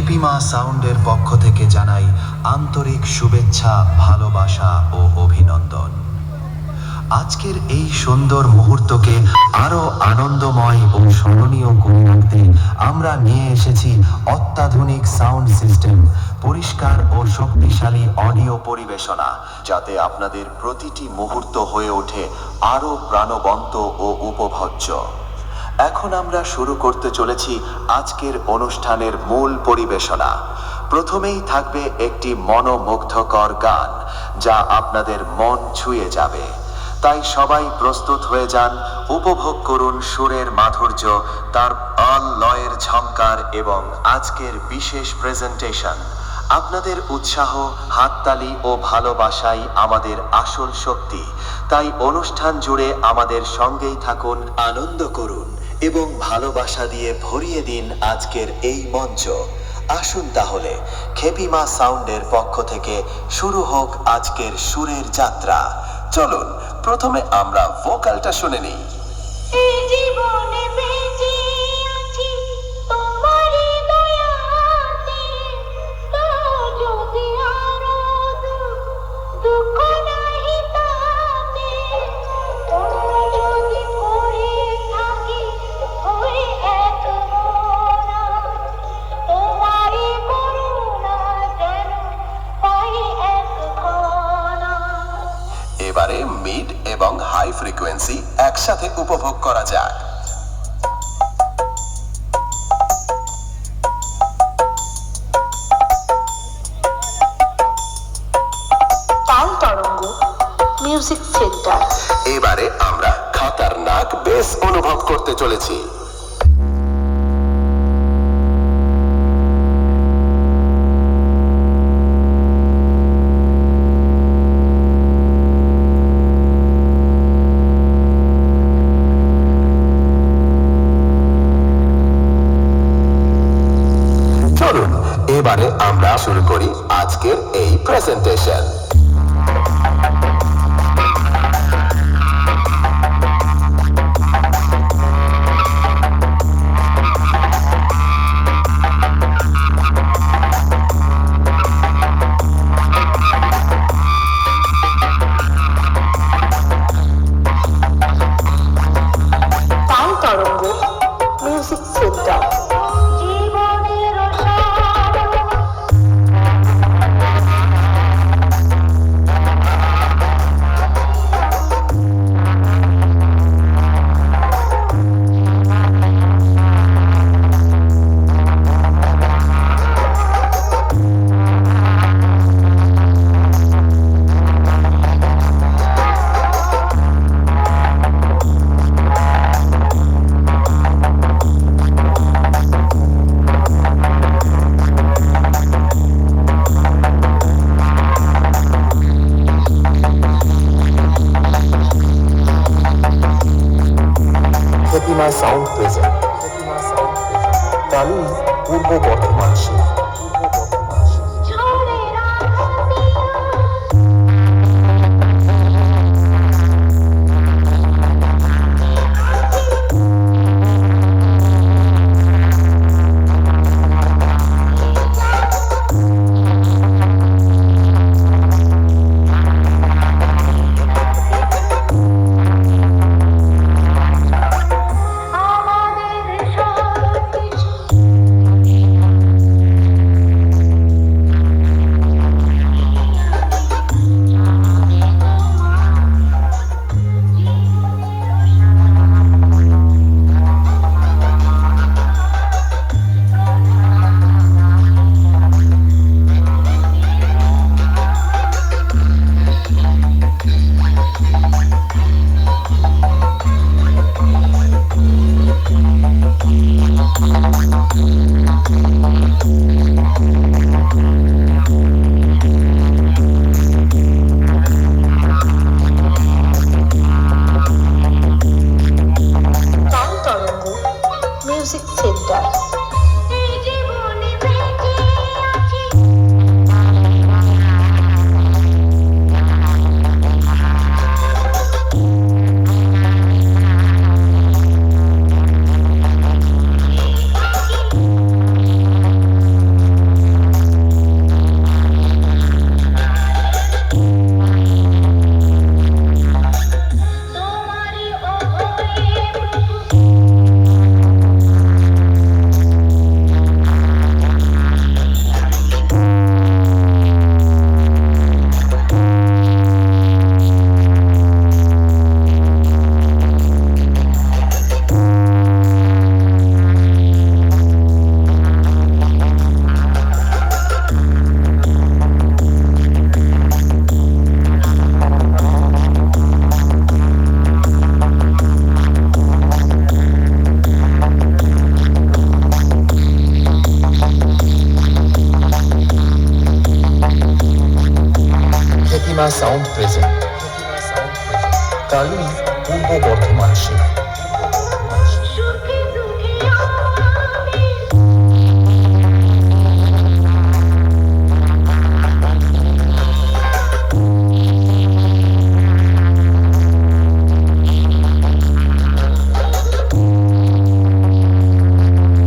হ্যাপিমা সাউন্ডের পক্ষ থেকে জানাই আন্তরিক শুভেচ্ছা, ভালোবাসা ও অভিনন্দন। আজকের এই সুন্দর মুহূর্তকে আরো আনন্দময় ও স্মরণীয় করে রাখতে আমরা নিয়ে এসেছি অত্যাধুনিক সাউন্ড সিস্টেম, পরিষ্কার ও শক্তিশালী অডিও পরিবেশনা, যাতে আপনাদের প্রতিটি মুহূর্ত হয়ে ওঠে আরো প্রাণবন্ত ও উপভোগ্য। এখন আমরা শুরু করতে চলেছি আজকের অনুষ্ঠানের মূল পরিবেশনা। প্রথমেই থাকবে একটি মনোমুগ্ধকর গান, যা আপনাদের মন ছুঁয়ে যাবে। তাই সবাই প্রস্তুত হয়ে যান, উপভোগ করুন সুরের মাধুর্য, তার তাল লয়ের ঝংকার এবং আজকের বিশেষ প্রেজেন্টেশন। আপনাদের উৎসাহ, হাততালি ও ভালোবাসাই আমাদের আসল শক্তি। তাই অনুষ্ঠান জুড়ে আমাদের সঙ্গেই থাকুন, আনন্দ করুন এবং ভালোবাসা দিয়ে ভরিয়ে দিন আজকের এই মঞ্চ। আসুন তাহলে হ্যাপিমা সাউন্ডের পক্ষ থেকে শুরু হোক আজকের সুরের যাত্রা। চলুন প্রথমে আমরা ভোকালটা শুনে নিই। এই জীবনে বেঁচে আছি তোমারই দয়াতে, তাও যদি আরো দুঃখ নাহি তাতে, তোমরা যদি পড়ে থাকি হয়ে এক মনা, তোমারই করুণা যেন পাই এক কণা। এবারে মিড এবং হাই ফ্রিকোয়েন্সি একসাথে উপভোগ করা যাক। তাল তরঙ্গ মিউজিক সেন্টার। এবারে আমরা খতরনাক বেস অনুভব করতে চলেছি। চলুন এবারে আমরা শুরু করি আজকের এই প্রেজেন্টেশন। তাল তরঙ্গ মিউজিক সেন্টার। জীবনের হ্যাপিমা সাউন্ড প্রেজেন্ট তালুই পূর্ব বর্ধমান শহর। ঝড়ের আঘাতে আমাদের সব কিছু প্রতিমা সাউন্ড প্রেজেন্ট কালুই পূর্ব বর্ধমান শিল্প।